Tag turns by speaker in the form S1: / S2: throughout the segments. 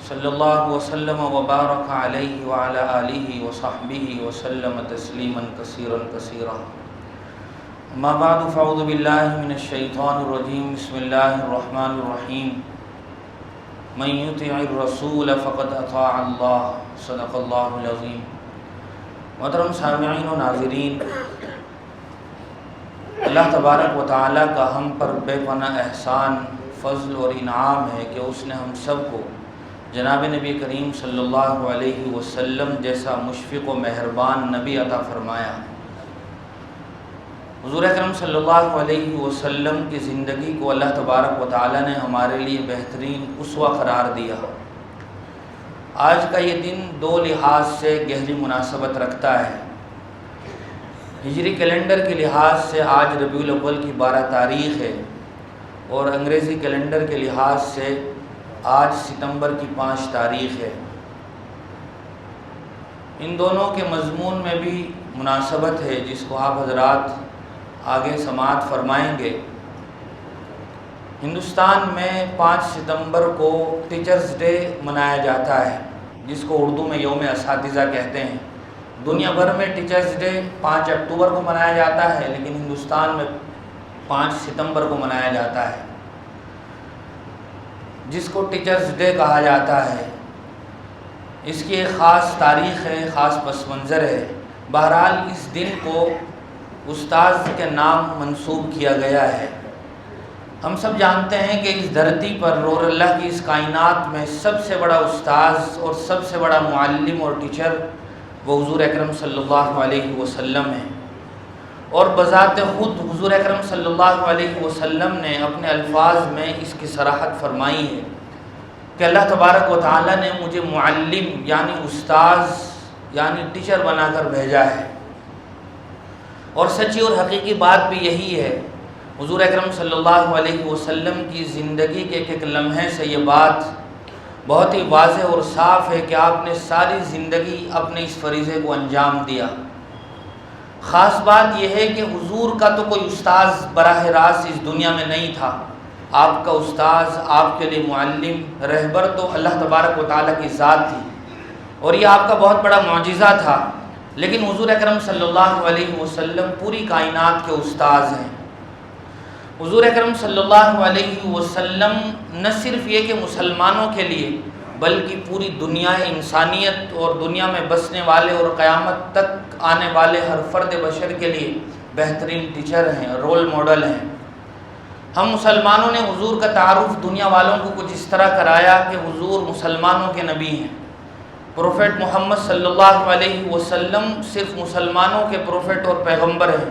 S1: صلی اللہ وسلم وبارک علیہ وعلی آلہ وصحبہ وسلم تسلیما کثیرا کثیرا اما بعد فاعوذ باللہ من الشیطان الرجیم بسم اللہ الرحمن الرحیم من یطع الرسول فقد اطاع اللہ صدق اللہ العظیم۔ محترم سامعین و ناظرین، اللہ تبارک و تعالیٰ کا ہم پر بے پناہ احسان، فضل اور انعام ہے کہ اس نے ہم سب کو جناب نبی کریم صلی اللہ علیہ وسلم جیسا مشفق و مہربان نبی عطا فرمایا۔ حضور اکرم صلی اللہ علیہ وسلم کی زندگی کو اللہ تبارک و تعالیٰ نے ہمارے لیے بہترین اسوہ قرار دیا۔ آج کا یہ دن دو لحاظ سے گہری مناسبت رکھتا ہے۔ ہجری کیلنڈر کے لحاظ سے آج ربیع الاول کی 12 تاریخ ہے، اور انگریزی کیلنڈر کے لحاظ سے آج ستمبر کی 5 تاریخ ہے۔ ان دونوں کے مضمون میں بھی مناسبت ہے جس کو آپ حضرات آگے سماعت فرمائیں گے۔ ہندوستان میں 5 ستمبر کو ٹیچرز ڈے منایا جاتا ہے، جس کو اردو میں یوم اساتذہ کہتے ہیں۔ دنیا بھر میں ٹیچرز ڈے 5 اکتوبر کو منایا جاتا ہے، لیکن ہندوستان میں 5 ستمبر کو منایا جاتا ہے، جس کو ٹیچرز ڈے کہا جاتا ہے۔ اس کی ایک خاص تاریخ ہے، خاص پس منظر ہے۔ بہرحال اس دن کو استاذ کے نام منسوب کیا گیا ہے۔ ہم سب جانتے ہیں کہ اس دھرتی پر اور اللہ کی اس کائنات میں سب سے بڑا استاذ اور سب سے بڑا معلم اور ٹیچر وہ حضور اکرم صلی اللہ علیہ وسلم ہے، اور بذات خود حضور اکرم صلی اللہ علیہ وسلم نے اپنے الفاظ میں اس کی صراحت فرمائی ہے کہ اللہ تبارک و تعالیٰ نے مجھے معلم یعنی استاذ یعنی ٹیچر بنا کر بھیجا ہے۔ اور سچی اور حقیقی بات بھی یہی ہے۔ حضور اکرم صلی اللہ علیہ وسلم کی زندگی کے ایک ایک لمحے سے یہ بات بہت ہی واضح اور صاف ہے کہ آپ نے ساری زندگی اپنے اس فریضے کو انجام دیا۔ خاص بات یہ ہے کہ حضور کا تو کوئی استاذ براہ راست اس دنیا میں نہیں تھا۔ آپ کا استاذ، آپ کے لیے معلم، رہبر تو اللہ تبارک و تعالیٰ کی ذات تھی، اور یہ آپ کا بہت بڑا معجزہ تھا۔ لیکن حضور اکرم صلی اللہ علیہ وسلم پوری کائنات کے استاذ ہیں۔ حضور اکرم صلی اللہ علیہ وسلم نہ صرف یہ کہ مسلمانوں کے لیے بلکہ پوری دنیا انسانیت اور دنیا میں بسنے والے اور قیامت تک آنے والے ہر فرد بشر کے لیے بہترین ٹیچر ہیں، رول ماڈل ہیں۔ ہم مسلمانوں نے حضور کا تعارف دنیا والوں کو کچھ اس طرح کرایا کہ حضور مسلمانوں کے نبی ہیں۔ پروفیٹ محمد صلی اللہ علیہ وسلم صرف مسلمانوں کے پروفیٹ اور پیغمبر ہیں،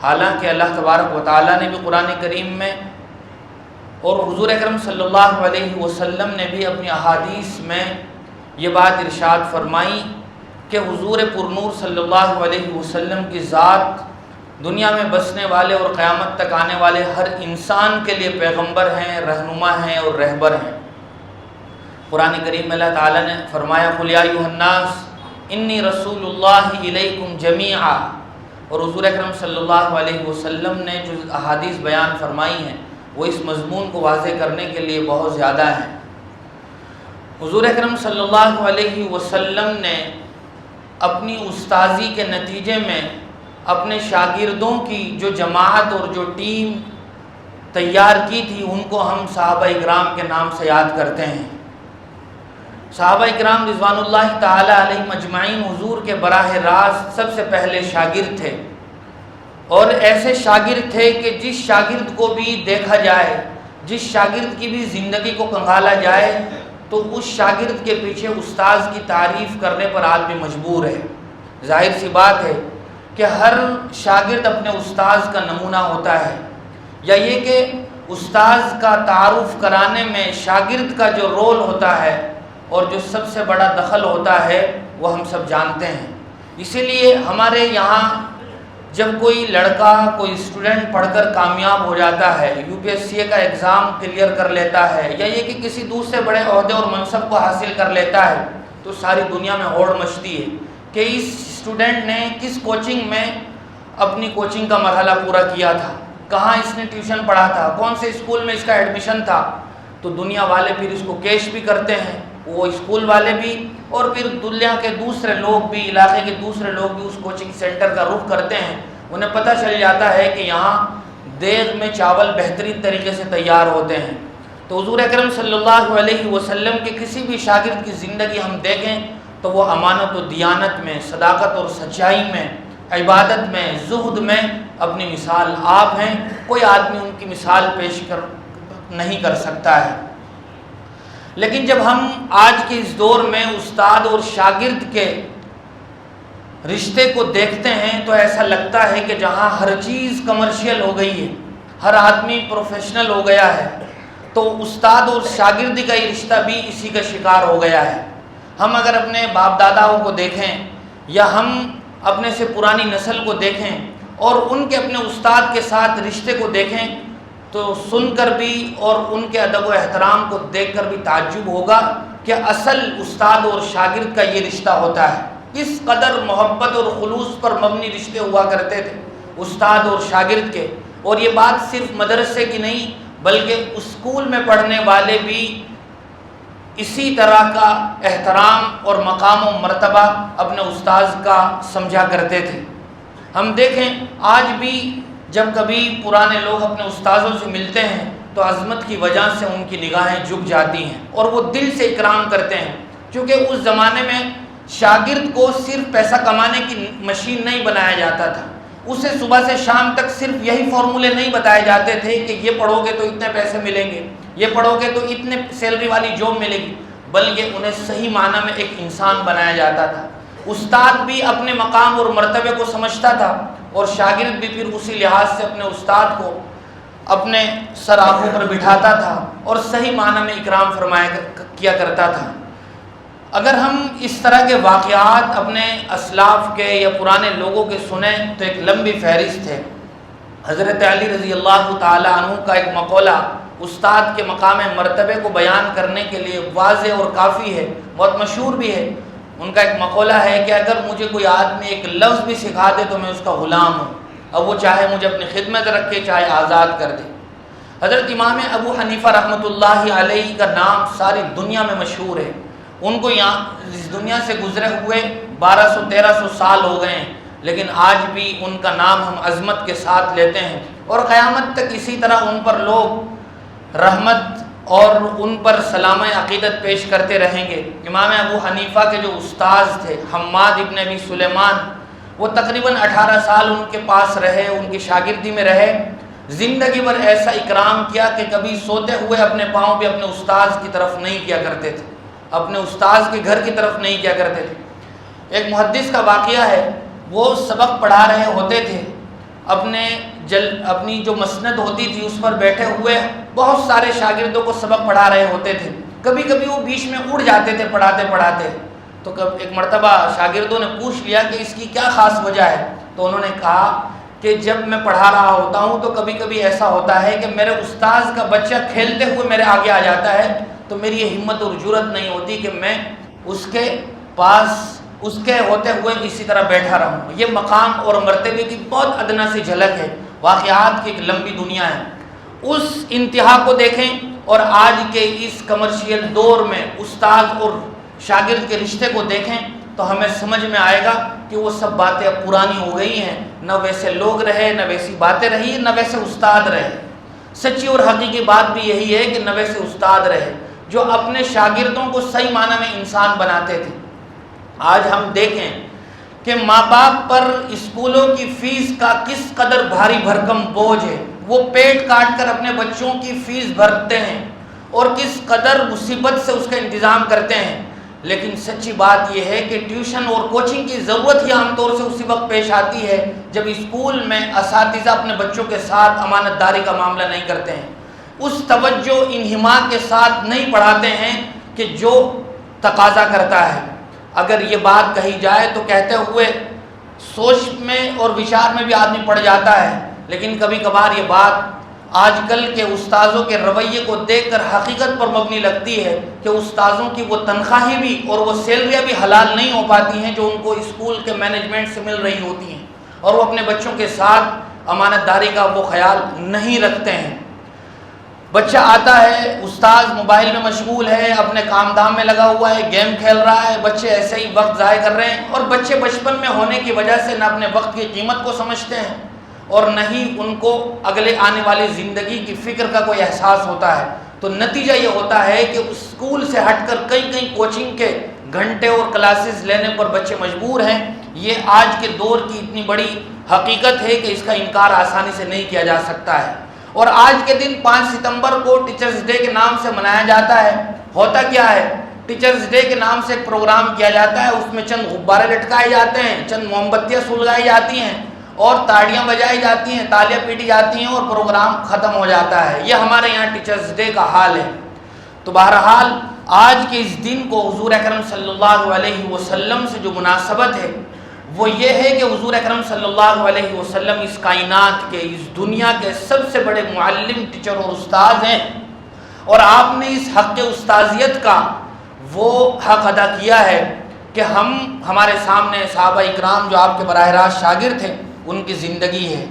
S1: حالانکہ اللہ تبارک و تعالیٰ نے بھی قرآن کریم میں اور حضور اکرم صلی اللہ علیہ وسلم نے بھی اپنی احادیث میں یہ بات ارشاد فرمائی کہ حضور پرنور صلی اللہ علیہ وسلم کی ذات دنیا میں بسنے والے اور قیامت تک آنے والے ہر انسان کے لیے پیغمبر ہیں، رہنما ہیں اور رہبر ہیں۔ قرآن کریم میں اللہ تعالیٰ نے فرمایا قُلْ يَا أَيُّهَا النَّاسُ إِنِّي رَسُولُ اللَّهِ إِلَيْكُمْ جَمِيعًا، اور حضور اکرم صلی اللہ علیہ وسلم نے جو احادیث بیان فرمائی ہیں وہ اس مضمون کو واضح کرنے کے لیے بہت زیادہ ہیں۔ حضور اکرم صلی اللہ علیہ وسلم نے اپنی استاذی کے نتیجے میں اپنے شاگردوں کی جو جماعت اور جو ٹیم تیار کی تھی ان کو ہم صحابہ اکرام کے نام سے یاد کرتے ہیں۔ صحابہ اکرام رضوان اللہ تعالی علیہم اجمعین حضور کے براہ راست سب سے پہلے شاگرد تھے، اور ایسے شاگرد تھے کہ جس شاگرد کو بھی دیکھا جائے، جس شاگرد کی بھی زندگی کو کنگالا جائے تو اس شاگرد کے پیچھے استاذ کی تعریف کرنے پر آدمی مجبور ہے۔ ظاہر سی بات ہے کہ ہر شاگرد اپنے استاذ کا نمونہ ہوتا ہے، یا یہ کہ استاذ کا تعارف کرانے میں شاگرد کا جو رول ہوتا ہے اور جو سب سے بڑا دخل ہوتا ہے وہ ہم سب جانتے ہیں۔ اسی لیے ہمارے یہاں جب کوئی لڑکا، کوئی اسٹوڈنٹ پڑھ کر کامیاب ہو جاتا ہے، UPSC کا ایگزام کلیئر کر لیتا ہے، یا یہ کہ کسی دوسرے بڑے عہدے اور منصب کو حاصل کر لیتا ہے، تو ساری دنیا میں ہوڑ مچتی ہے کہ اس اسٹوڈنٹ نے کس کوچنگ میں اپنی کوچنگ کا مرحلہ پورا کیا تھا، کہاں اس نے ٹیوشن پڑھا تھا، کون سے اسکول میں اس کا ایڈمیشن تھا۔ تو دنیا والے پھر اس کو کیش بھی کرتے ہیں وہ اسکول والے بھی اور پھر دنیا کے دوسرے لوگ بھی، علاقے کے دوسرے لوگ بھی اس کوچنگ سینٹر کا رخ کرتے ہیں۔ انہیں پتہ چل جاتا ہے کہ یہاں دیگ میں چاول بہترین طریقے سے تیار ہوتے ہیں۔ تو حضور اکرم صلی اللہ علیہ وسلم کے کسی بھی شاگرد کی زندگی ہم دیکھیں تو وہ امانت و دیانت میں، صداقت اور سچائی میں، عبادت میں، زہد میں اپنی مثال آپ ہیں۔ کوئی آدمی ان کی مثال پیش نہیں کر سکتا ہے۔ لیکن جب ہم آج کے اس دور میں استاد اور شاگرد کے رشتے کو دیکھتے ہیں تو ایسا لگتا ہے کہ جہاں ہر چیز کمرشل ہو گئی ہے، ہر آدمی پروفیشنل ہو گیا ہے، تو استاد اور شاگردی کا یہ رشتہ بھی اسی کا شکار ہو گیا ہے۔ ہم اگر اپنے باپ داداؤں کو دیکھیں یا ہم اپنے سے پرانی نسل کو دیکھیں اور ان کے اپنے استاد کے ساتھ رشتے کو دیکھیں تو سن کر بھی اور ان کے ادب و احترام کو دیکھ کر بھی تعجب ہوگا کہ اصل استاد اور شاگرد کا یہ رشتہ ہوتا ہے۔ کس قدر محبت اور خلوص پر مبنی رشتے ہوا کرتے تھے استاد اور شاگرد کے۔ اور یہ بات صرف مدرسے کی نہیں بلکہ اسکول میں پڑھنے والے بھی اسی طرح کا احترام اور مقام و مرتبہ اپنے استاذ کا سمجھا کرتے تھے۔ ہم دیکھیں آج بھی جب کبھی پرانے لوگ اپنے استاذوں سے ملتے ہیں تو عظمت کی وجہ سے ان کی نگاہیں جھک جاتی ہیں اور وہ دل سے اکرام کرتے ہیں، کیونکہ اس زمانے میں شاگرد کو صرف پیسہ کمانے کی مشین نہیں بنایا جاتا تھا، اسے صبح سے شام تک صرف یہی فارمولے نہیں بتائے جاتے تھے کہ یہ پڑھو گے تو اتنے پیسے ملیں گے، یہ پڑھو گے تو اتنے سیلری والی جاب ملے گی، بلکہ انہیں صحیح معنی میں ایک انسان بنایا جاتا تھا۔ استاد بھی اپنے مقام اور مرتبے کو سمجھتا تھا اور شاگرد بھی پھر اسی لحاظ سے اپنے استاد کو اپنے سر آنکھوں پر بٹھاتا تھا اور صحیح معنی میں اکرام کیا کرتا تھا۔ اگر ہم اس طرح کے واقعات اپنے اسلاف کے یا پرانے لوگوں کے سنیں تو ایک لمبی فہرست ہے۔ حضرت علی رضی اللہ تعالی عنہ کا ایک مقولہ استاد کے مقام مرتبے کو بیان کرنے کے لیے واضح اور کافی ہے، بہت مشہور بھی ہے۔ ان کا ایک مقولہ ہے کہ اگر مجھے کوئی آدمی ایک لفظ بھی سکھا دے تو میں اس کا غلام ہوں، اب وہ چاہے مجھے اپنی خدمت رکھے چاہے آزاد کر دے۔ حضرت امام ابو حنیفہ رحمۃ اللہ علیہ کا نام ساری دنیا میں مشہور ہے۔ ان کو یہاں اس دنیا سے گزرے ہوئے 1200-1300 سال ہو گئے ہیں، لیکن آج بھی ان کا نام ہم عظمت کے ساتھ لیتے ہیں اور قیامت تک اسی طرح ان پر لوگ رحمت اور ان پر سلام عقیدت پیش کرتے رہیں گے۔ امام ابو حنیفہ کے جو استاذ تھے حماد ابن ابی سلیمان، وہ تقریباً 18 سال ان کے پاس رہے، ان کی شاگردی میں رہے، زندگی بھر ایسا اکرام کیا کہ کبھی سوتے ہوئے اپنے پاؤں بھی اپنے استاذ کی طرف نہیں کیا کرتے تھے، اپنے استاذ کے گھر کی طرف نہیں کیا کرتے تھے۔ ایک محدث کا واقعہ ہے، وہ سبق پڑھا رہے ہوتے تھے، اپنی جو مسند ہوتی تھی اس پر بیٹھے ہوئے بہت سارے شاگردوں کو سبق پڑھا رہے ہوتے تھے، کبھی کبھی وہ بیچ میں اڑ جاتے تھے پڑھاتے پڑھاتے۔ تو ایک مرتبہ شاگردوں نے پوچھ لیا کہ اس کی کیا خاص وجہ ہے، تو انہوں نے کہا کہ جب میں پڑھا رہا ہوتا ہوں تو کبھی کبھی ایسا ہوتا ہے کہ میرے استاذ کا بچہ کھیلتے ہوئے میرے آگے آ جاتا ہے تو میری یہ ہمت اور جرأت نہیں ہوتی کہ میں اس کے پاس اس کے ہوتے ہوئے اسی طرح بیٹھا رہوں۔ یہ مقام اور مرتبے کی بہت ادنا سی جھلک ہے، واقعات کی ایک لمبی دنیا ہے۔ اس انتہا کو دیکھیں اور آج کے اس کمرشیل دور میں استاد اور شاگرد کے رشتے کو دیکھیں تو ہمیں سمجھ میں آئے گا کہ وہ سب باتیں اب پرانی ہو گئی ہیں، نہ ویسے لوگ رہے، نہ ویسی باتیں رہی، نہ ویسے استاد رہے۔ سچی اور حقیقی بات بھی یہی ہے کہ نہ ویسے استاد رہے جو اپنے شاگردوں کو صحیح معنی میں انسان بناتے تھے۔ آج ہم دیکھیں کہ ماں باپ پر اسکولوں کی فیس کا کس قدر بھاری بھرکم بوجھ ہے، وہ پیٹ کاٹ کر اپنے بچوں کی فیس بھرتے ہیں اور کس قدر مصیبت سے اس کا انتظام کرتے ہیں، لیکن سچی بات یہ ہے کہ ٹیوشن اور کوچنگ کی ضرورت ہی عام طور سے اسی وقت پیش آتی ہے جب اسکول میں اساتذہ اپنے بچوں کے ساتھ امانت داری کا معاملہ نہیں کرتے ہیں، اس توجہ انہماک کے ساتھ نہیں پڑھاتے ہیں کہ جو تقاضا کرتا ہے۔ اگر یہ بات کہی جائے تو کہتے ہوئے سوچ میں اور وچار میں بھی آدمی پڑ جاتا ہے، لیکن کبھی کبھار یہ بات آج کل کے استاذوں کے رویے کو دیکھ کر حقیقت پر مبنی لگتی ہے کہ استاذوں کی وہ تنخواہیں بھی اور وہ سیلریاں بھی حلال نہیں ہو پاتی ہیں جو ان کو اسکول کے مینجمنٹ سے مل رہی ہوتی ہیں، اور وہ اپنے بچوں کے ساتھ امانت داری کا وہ خیال نہیں رکھتے ہیں۔ بچہ آتا ہے، استاذ موبائل میں مشغول ہے، اپنے کام دام میں لگا ہوا ہے، گیم کھیل رہا ہے، بچے ایسے ہی وقت ضائع کر رہے ہیں، اور بچے بچپن میں ہونے کی وجہ سے نہ اپنے وقت کی قیمت کو سمجھتے ہیں اور نہ ہی ان کو اگلے آنے والی زندگی کی فکر کا کوئی احساس ہوتا ہے۔ تو نتیجہ یہ ہوتا ہے کہ اسکول سے ہٹ کر کئی کوچنگ کے گھنٹے اور کلاسز لینے پر بچے مجبور ہیں۔ یہ آج کے دور کی اتنی بڑی حقیقت ہے کہ اس کا انکار آسانی سے نہیں کیا جا سکتا ہے۔ اور آج کے دن 5 ستمبر کو ٹیچرز ڈے کے نام سے منایا جاتا ہے۔ ہوتا کیا ہے؟ ٹیچرز ڈے کے نام سے ایک پروگرام کیا جاتا ہے، اس میں چند غبارے لٹکائے جاتے ہیں، چند موم بتیاں سلگائی جاتی ہیں اور تاڑیاں بجائی جاتی ہیں، تالیاں پیٹی جاتی ہیں اور پروگرام ختم ہو جاتا ہے۔ یہ ہمارے یہاں ٹیچرز ڈے کا حال ہے۔ تو بہرحال آج کے اس دن کو حضور اکرم صلی اللہ علیہ وسلم سے جو مناسبت ہے وہ یہ ہے کہ حضور اکرم صلی اللہ علیہ وسلم اس کائنات کے، اس دنیا کے سب سے بڑے معلم، ٹیچر اور استاد ہیں، اور آپ نے اس حق استاذیت کا وہ حق ادا کیا ہے کہ ہمارے سامنے صحابہ اکرام جو آپ کے براہ راست شاگرد تھے ان کی زندگی ہے۔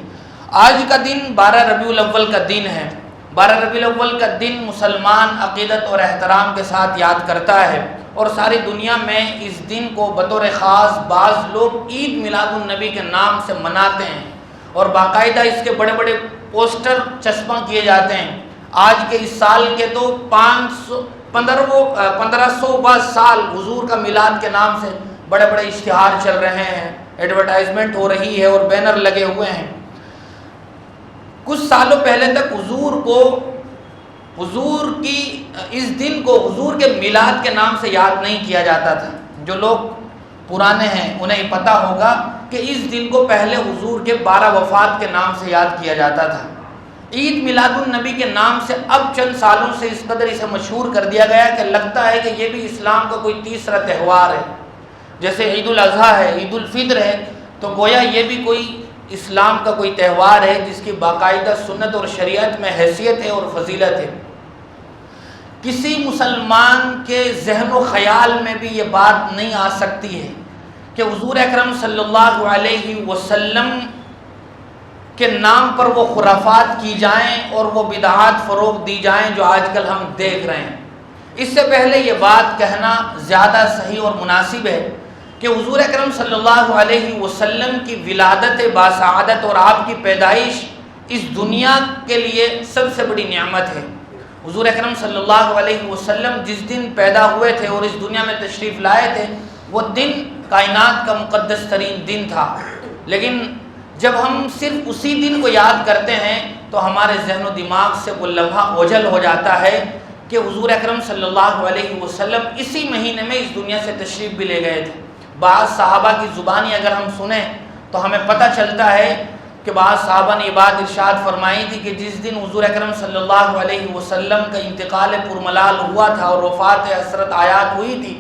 S1: آج کا دن 12 ربیع الاول کا دن ہے۔ 12 ربیع الاول کا دن مسلمان عقیدت اور احترام کے ساتھ یاد کرتا ہے، اور ساری دنیا میں اس دن کو بطور خاص بعض لوگ عید میلاد النبی کے نام سے مناتے ہیں، اور باقاعدہ اس کے بڑے بڑے پوسٹر چسپاں کیے جاتے ہیں۔ آج کے اس سال کے تو 1500 سال حضور کا میلاد کے نام سے بڑے بڑے اشتہار چل رہے ہیں، ایڈورٹائزمنٹ ہو رہی ہے اور بینر لگے ہوئے ہیں۔ کچھ سالوں پہلے تک حضور کی اس دن کو حضور کے میلاد کے نام سے یاد نہیں کیا جاتا تھا۔ جو لوگ پرانے ہیں انہیں پتہ ہوگا کہ اس دن کو پہلے حضور کے 12 وفات کے نام سے یاد کیا جاتا تھا۔ عید میلاد النبی کے نام سے اب چند سالوں سے اس قدر اسے مشہور کر دیا گیا کہ لگتا ہے کہ یہ بھی اسلام کا کوئی تیسرا تہوار ہے۔ جیسے عید الاضحیٰ ہے، عید الفطر ہے، تو گویا یہ بھی کوئی اسلام کا کوئی تہوار ہے جس کی باقاعدہ سنت اور شریعت میں حیثیت ہے اور فضیلت ہے۔ کسی مسلمان کے ذہن و خیال میں بھی یہ بات نہیں آ سکتی ہے کہ حضور اکرم صلی اللہ علیہ وسلم کے نام پر وہ خرافات کی جائیں اور وہ بدعات فروغ دی جائیں جو آج کل ہم دیکھ رہے ہیں۔ اس سے پہلے یہ بات کہنا زیادہ صحیح اور مناسب ہے کہ حضور اکرم صلی اللہ علیہ وسلم کی ولادت باسعادت اور آپ کی پیدائش اس دنیا کے لیے سب سے بڑی نعمت ہے۔ حضور اکرم صلی اللہ علیہ وسلم جس دن پیدا ہوئے تھے اور اس دنیا میں تشریف لائے تھے وہ دن کائنات کا مقدس ترین دن تھا، لیکن جب ہم صرف اسی دن کو یاد کرتے ہیں تو ہمارے ذہن و دماغ سے وہ لمحہ اوجھل ہو جاتا ہے کہ حضور اکرم صلی اللہ علیہ وسلم اسی مہینے میں اس دنیا سے تشریف بھی لے گئے تھے۔ بعض صحابہ کی زبانی اگر ہم سنیں تو ہمیں پتہ چلتا ہے کہ بعض صحابہ نے یہ بات ارشاد فرمائی تھی کہ جس دن حضور اکرم صلی اللہ علیہ وسلم کا انتقال پرملال ہوا تھا اور وفات حسرت آیات ہوئی تھی،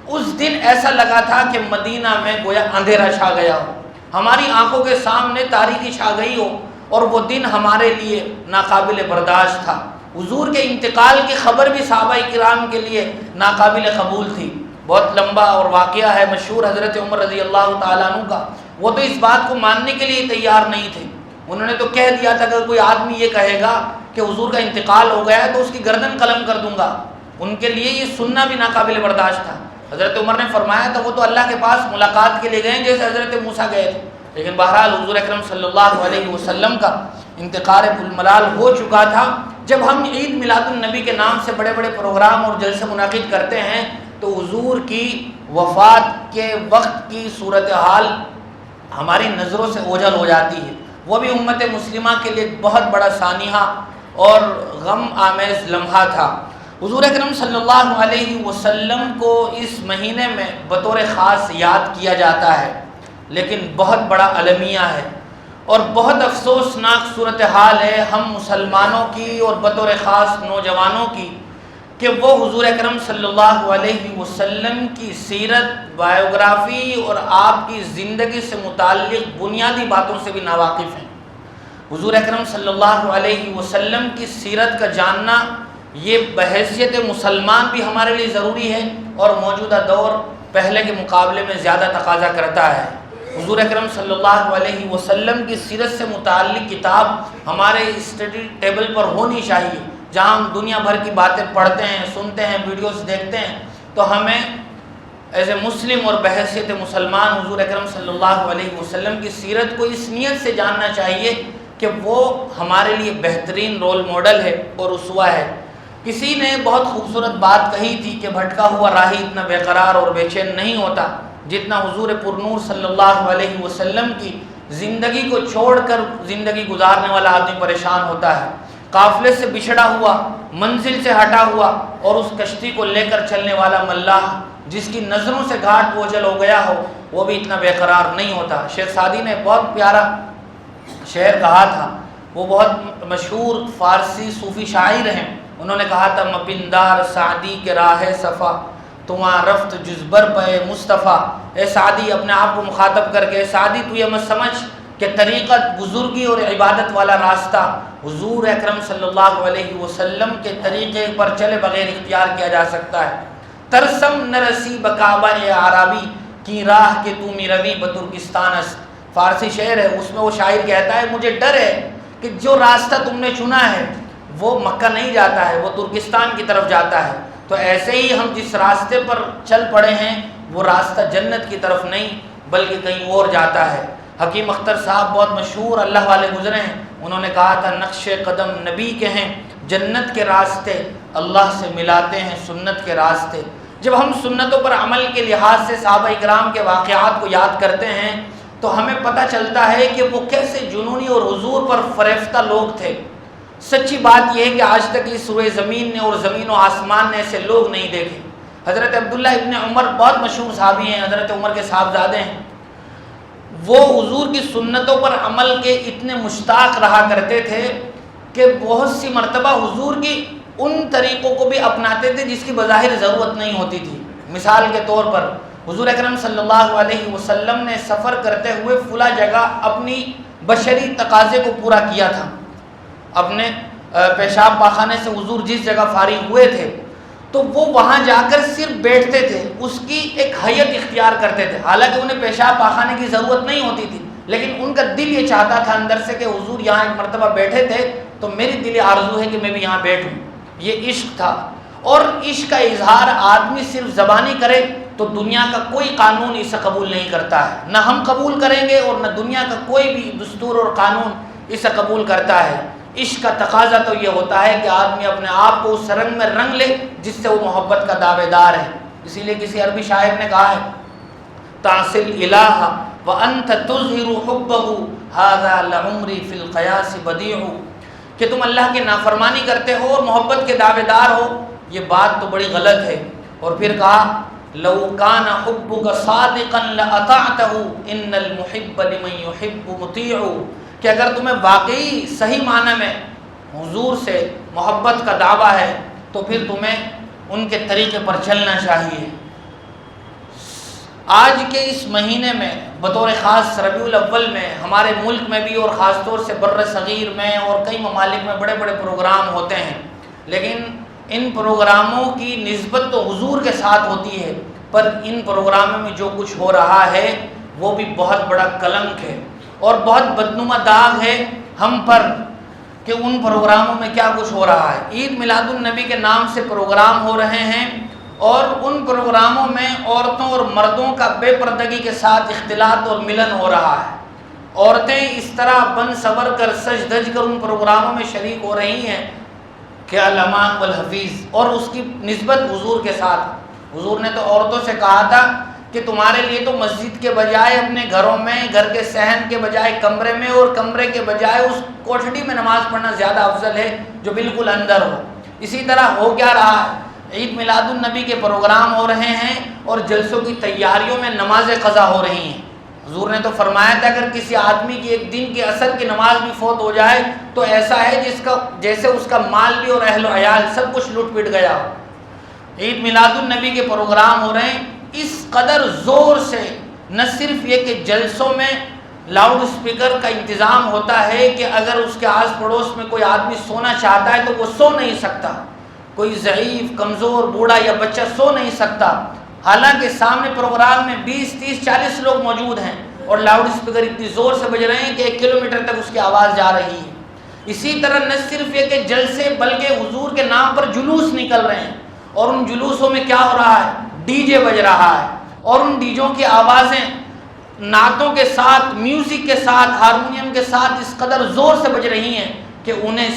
S1: اس دن ایسا لگا تھا کہ مدینہ میں گویا اندھیرا چھا گیا ہو، ہماری آنکھوں کے سامنے تاریکی چھا گئی ہو، اور وہ دن ہمارے لیے ناقابل برداشت تھا۔ حضور کے انتقال کی خبر بھی صحابہ کرام کے لیے ناقابل قبول تھی۔ بہت لمبا اور واقعہ ہے مشہور حضرت عمر رضی اللہ تعالیٰ عنہ کا، وہ تو اس بات کو ماننے کے لیے تیار نہیں تھے۔ انہوں نے تو کہہ دیا تھا کہ اگر کوئی آدمی یہ کہے گا کہ حضور کا انتقال ہو گیا ہے تو اس کی گردن قلم کر دوں گا۔ ان کے لیے یہ سننا بھی ناقابل برداشت تھا۔ حضرت عمر نے فرمایا تھا وہ تو اللہ کے پاس ملاقات کے لیے گئے جیسے حضرت موسیٰ گئے تھے، لیکن بہرحال حضور اکرم صلی اللہ علیہ وسلم کا انتقال پرملال ہو چکا تھا۔ جب ہم عید میلاد النبی کے نام سے بڑے بڑے پروگرام اور جلسے منعقد کرتے ہیں تو حضور کی وفات کے وقت کی صورتحال ہماری نظروں سے اوجھل ہو جاتی ہے۔ وہ بھی امت مسلمہ کے لیے بہت بڑا سانحہ اور غم آمیز لمحہ تھا۔ حضور اکرم صلی اللہ علیہ وسلم کو اس مہینے میں بطور خاص یاد کیا جاتا ہے، لیکن بہت بڑا المیہ ہے اور بہت افسوسناک صورتحال ہے ہم مسلمانوں کی اور بطور خاص نوجوانوں کی کہ وہ حضور اکرم صلی اللہ علیہ وسلم کی سیرت، بائیوگرافی اور آپ کی زندگی سے متعلق بنیادی باتوں سے بھی ناواقف ہیں۔ حضور اکرم صلی اللہ علیہ وسلم کی سیرت کا جاننا یہ بحیثیت مسلمان بھی ہمارے لیے ضروری ہے اور موجودہ دور پہلے کے مقابلے میں زیادہ تقاضا کرتا ہے۔ حضور اکرم صلی اللہ علیہ وسلم کی سیرت سے متعلق کتاب ہمارے اسٹڈی ٹیبل پر ہونی چاہیے، جہاں ہم دنیا بھر کی باتیں پڑھتے ہیں، سنتے ہیں، ویڈیوز دیکھتے ہیں، تو ہمیں ایز اے مسلم اور بحیثیت مسلمان حضور اکرم صلی اللہ علیہ وسلم کی سیرت کو اس نیت سے جاننا چاہیے کہ وہ ہمارے لیے بہترین رول ماڈل ہے اور اسوہ ہے۔ کسی نے بہت خوبصورت بات کہی تھی کہ بھٹکا ہوا راہی اتنا بے قرار اور بے چین نہیں ہوتا جتنا حضور پرنور صلی اللہ علیہ وسلم کی زندگی کو چھوڑ کر زندگی گزارنے والا آدمی پریشان ہوتا ہے۔ قافلے سے بچھڑا ہوا، منزل سے ہٹا ہوا اور اس کشتی کو لے کر چلنے والا ملاح جس کی نظروں سے گھاٹ بوجھل ہو گیا ہو، وہ بھی اتنا بے قرار نہیں ہوتا۔ شیخ سعدی نے بہت پیارا شعر کہا تھا، وہ بہت مشہور فارسی صوفی شاعر ہیں۔ انہوں نے کہا تھا مپندار سعدی کے راہ صفا تمہاں رفت جزبر پہ مصطفیٰ۔ اے سعدی، اپنے آپ کو مخاطب کر کے، اے سعدی تو یہ مت سمجھ کہ طریقت، بزرگی اور عبادت والا راستہ حضور اکرم صلی اللہ علیہ وسلم کے طریقے پر چلے بغیر اختیار کیا جا سکتا ہے۔ ترسم نرسی بکعبہ عربی کی راہ کے تو میروی بترکستان است۔ فارسی شعر ہے، اس میں وہ شاعر کہتا ہے مجھے ڈر ہے کہ جو راستہ تم نے چنا ہے وہ مکہ نہیں جاتا ہے، وہ ترکستان کی طرف جاتا ہے۔ تو ایسے ہی ہم جس راستے پر چل پڑے ہیں وہ راستہ جنت کی طرف نہیں بلکہ کہیں اور جاتا ہے۔ حکیم اختر صاحب بہت مشہور اللہ والے گزرے ہیں، انہوں نے کہا تھا نقش قدم نبی کے ہیں، جنت کے راستے اللہ سے ملاتے ہیں سنت کے راستے۔ جب ہم سنتوں پر عمل کے لحاظ سے صحابہ اکرام کے واقعات کو یاد کرتے ہیں تو ہمیں پتہ چلتا ہے کہ وہ کیسے جنونی اور حضور پر فریفتہ لوگ تھے۔ سچی بات یہ ہے کہ آج تک اس روئے زمین نے اور زمین و آسمان نے ایسے لوگ نہیں دیکھے۔ حضرت عبداللہ ابن عمر بہت مشہور صحابی ہیں، حضرت عمر کے صاحبزادے ہیں۔ وہ حضور کی سنتوں پر عمل کے اتنے مشتاق رہا کرتے تھے کہ بہت سی مرتبہ حضور کی ان طریقوں کو بھی اپناتے تھے جس کی بظاہر ضرورت نہیں ہوتی تھی۔ مثال کے طور پر حضور اکرم صلی اللہ علیہ وسلم نے سفر کرتے ہوئے فلاں جگہ اپنی بشری تقاضے کو پورا کیا تھا۔ اپنے پیشاب پاخانے سے حضور جس جگہ فارغ ہوئے تھے تو وہ وہاں جا کر صرف بیٹھتے تھے، اس کی ایک حیت اختیار کرتے تھے، حالانکہ انہیں پیشاب پاخانے کی ضرورت نہیں ہوتی تھی، لیکن ان کا دل یہ چاہتا تھا اندر سے کہ حضور یہاں ایک مرتبہ بیٹھے تھے تو میری دلی آرزو ہے کہ میں بھی یہاں بیٹھوں۔ یہ عشق تھا، اور عشق کا اظہار آدمی صرف زبانی کرے تو دنیا کا کوئی قانون اسے قبول نہیں کرتا ہے، نہ ہم قبول کریں گے اور نہ دنیا کا کوئی بھی دستور اور قانون اسے قبول کرتا ہے۔ عشق کا تقاضا تو یہ ہوتا ہے کہ آدمی اپنے آپ کو اس رنگ میں رنگ لے جس سے وہ محبت کا دعوے دار ہے۔ اسی لیے کسی عربی شاعر نے کہا ہے تعصل الہ وانت تظہر حبہ ھذا لعمری فی القیاس بدیع، کہ تم اللہ کی نافرمانی کرتے ہو اور محبت کے دعوے دار ہو، یہ بات تو بڑی غلط ہے۔ اور پھر کہا لو کان حبک صادقا لاطعتہ ان المحب لمن یحب مطیع، کہ اگر تمہیں واقعی صحیح معنی میں حضور سے محبت کا دعویٰ ہے تو پھر تمہیں ان کے طریقے پر چلنا چاہیے۔ آج کے اس مہینے میں بطور خاص ربیع الاول میں ہمارے ملک میں بھی اور خاص طور سے بر صغیر میں اور کئی ممالک میں بڑے بڑے پروگرام ہوتے ہیں، لیکن ان پروگراموں کی نسبت تو حضور کے ساتھ ہوتی ہے، پر ان پروگراموں میں جو کچھ ہو رہا ہے وہ بھی بہت بڑا کلنک ہے اور بہت بدنما داغ ہے ہم پر کہ ان پروگراموں میں کیا کچھ ہو رہا ہے۔ عید میلاد النبی کے نام سے پروگرام ہو رہے ہیں اور ان پروگراموں میں عورتوں اور مردوں کا بے پردگی کے ساتھ اختلاط اور ملن ہو رہا ہے۔ عورتیں اس طرح بن سور کر سج دھج کر ان پروگراموں میں شریک ہو رہی ہیں کہ الامان والحفیظ، اور اس کی نسبت حضور کے ساتھ۔ حضور نے تو عورتوں سے کہا تھا کہ تمہارے لیے تو مسجد کے بجائے اپنے گھروں میں، گھر کے صحن کے بجائے کمرے میں، اور کمرے کے بجائے اس کوٹھڑی میں نماز پڑھنا زیادہ افضل ہے جو بالکل اندر ہو۔ اسی طرح ہو کیا رہا ہے، عید میلاد النبی کے پروگرام ہو رہے ہیں اور جلسوں کی تیاریوں میں نماز قضا ہو رہی ہیں۔ حضور نے تو فرمایا تھا اگر کسی آدمی کی ایک دن کی عصر کی نماز بھی فوت ہو جائے تو ایسا ہے جیسے اس کا مال بھی اور اہل و عیال سب کچھ لٹ پٹ گیا ہو۔ عید میلاد النبی کے پروگرام ہو رہے ہیں اس قدر زور سے، نہ صرف یہ کہ جلسوں میں لاؤڈ اسپیکر کا انتظام ہوتا ہے کہ اگر اس کے آس پڑوس میں کوئی آدمی سونا چاہتا ہے تو وہ سو نہیں سکتا، کوئی ضعیف، کمزور، بوڑھا یا بچہ سو نہیں سکتا، حالانکہ سامنے پروگرام میں 20، 30، 40 لوگ موجود ہیں اور لاؤڈ اسپیکر اتنی زور سے بج رہے ہیں کہ 1 کلومیٹر تک اس کی آواز جا رہی ہے۔ اسی طرح نہ صرف یہ کہ جلسے بلکہ حضور کے نام پر جلوس نکل رہے ہیں، اور ان جلوسوں میں کیا ہو رہا ہے؟ ڈی جے بج رہا ہے، اور ان ڈیجوں کی آوازیں نعتوں کے ساتھ، میوزک کے ساتھ، ہارمونیم کے ساتھ اس قدر زور سے بج رہی ہیں کہ انہیں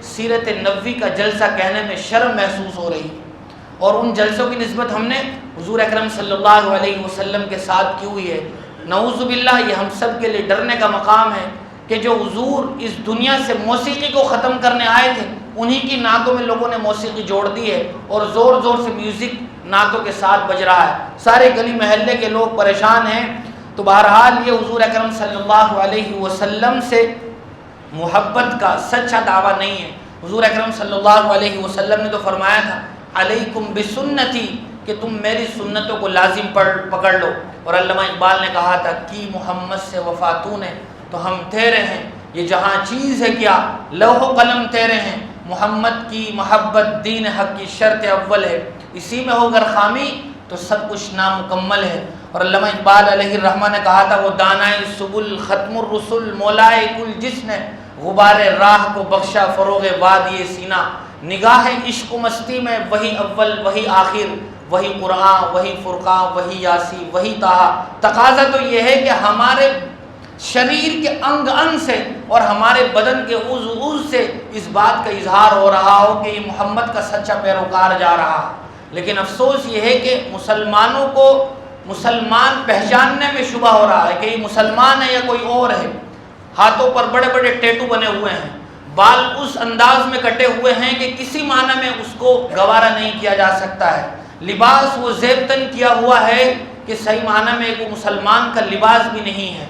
S1: سیرت نبوی کا جلسہ کہنے میں شرم محسوس ہو رہی ہے۔ اور ان جلسوں کی نسبت ہم نے حضور اکرم صلی اللہ علیہ وسلم کے ساتھ کی ہوئی ہے۔ نعوذ باللہ، یہ ہم سب کے لیے ڈرنے کا مقام ہے کہ جو حضور اس دنیا سے موسیقی کو ختم کرنے آئے تھے، انہی کی نعتوں میں لوگوں نے موسیقی جوڑ دی ہے، اور زور زور سے میوزک نعتوں کے ساتھ بج رہا ہے، سارے گلی محلے کے لوگ پریشان ہیں۔ تو بہرحال یہ حضور اکرم صلی اللہ علیہ وسلم سے محبت کا سچا دعویٰ نہیں ہے۔ حضور اکرم صلی اللہ علیہ وسلم نے تو فرمایا تھا علیکم بسنتی، کہ تم میری سنتوں کو لازم پکڑ لو، اور علامہ اقبال نے کہا تھا کی محمد سے وفا تو نے تو ہم تیرے ہیں، یہ جہاں چیز ہے کیا لوح و قلم تیرے ہیں، محمد کی محبت دین حق کی شرط اول ہے، اسی میں ہو گر خامی تو سب کچھ نامکمل ہے۔ اور علامہ اقبال علیہ الرحمہ نے کہا تھا وہ دانائے سبل ختم الرسل مولائے کل جس نے غبار راہ کو بخشا فروغ وادی سینہ، نگاہ عشق و مستی میں وہی اول وہی آخر، وہی قرآن وہی فرقان وہی یاسی وہی طٰہٰ۔ تقاضا تو یہ ہے کہ ہمارے شریر کے انگ انگ سے اور ہمارے بدن کے عضو سے اس بات کا اظہار ہو رہا ہو کہ یہ محمد کا سچا پیروکار جا رہا ہے۔ لیکن افسوس یہ ہے کہ مسلمانوں کو مسلمان پہچاننے میں شبہ ہو رہا ہے کہ یہ مسلمان ہے یا کوئی اور ہے۔ ہاتھوں پر بڑے بڑے ٹیٹو بنے ہوئے ہیں، بال اس انداز میں کٹے ہوئے ہیں کہ کسی معنی میں اس کو گوارا نہیں کیا جا سکتا ہے، لباس وہ زیبتن کیا ہوا ہے کہ صحیح معنی میں وہ مسلمان کا لباس بھی نہیں ہے۔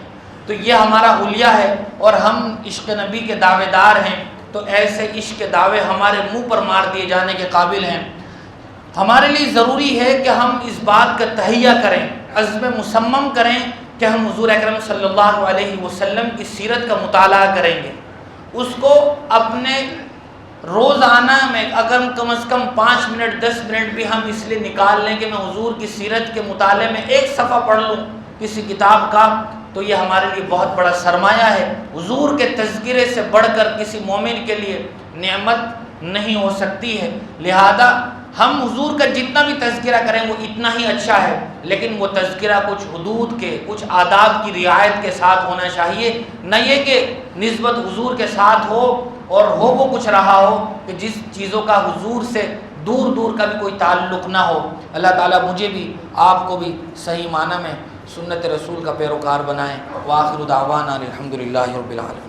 S1: تو یہ ہمارا حلیہ ہے، اور ہم عشق نبی کے دعوے دار ہیں، تو ایسے عشق کے دعوے ہمارے منہ پر مار دیے جانے کے قابل ہیں۔ ہمارے لیے ضروری ہے کہ ہم اس بات کا تہیہ کریں، عزم مصمم کریں کہ ہم حضور اکرم صلی اللہ علیہ وسلم کی سیرت کا مطالعہ کریں گے، اس کو اپنے روزانہ میں اگر کم از کم 5 منٹ 10 منٹ بھی ہم اس لیے نکال لیں کہ میں حضور کی سیرت کے مطالعے میں ایک صفحہ پڑھ لوں کسی کتاب کا، تو یہ ہمارے لیے بہت بڑا سرمایہ ہے۔ حضور کے تذکرے سے بڑھ کر کسی مومن کے لیے نعمت نہیں ہو سکتی ہے، لہذا ہم حضور کا جتنا بھی تذکرہ کریں وہ اتنا ہی اچھا ہے، لیکن وہ تذکرہ کچھ حدود کے، کچھ آداب کی رعایت کے ساتھ ہونا چاہیے، نہ یہ کہ نسبت حضور کے ساتھ ہو اور ہو وہ کچھ رہا ہو کہ جس چیزوں کا حضور سے دور دور کا بھی کوئی تعلق نہ ہو۔ اللہ تعالیٰ مجھے بھی آپ کو بھی صحیح معنی میں سنت رسول کا پیروکار بنائیں۔ وآخر دعوانا الحمدللہ رب العالمین۔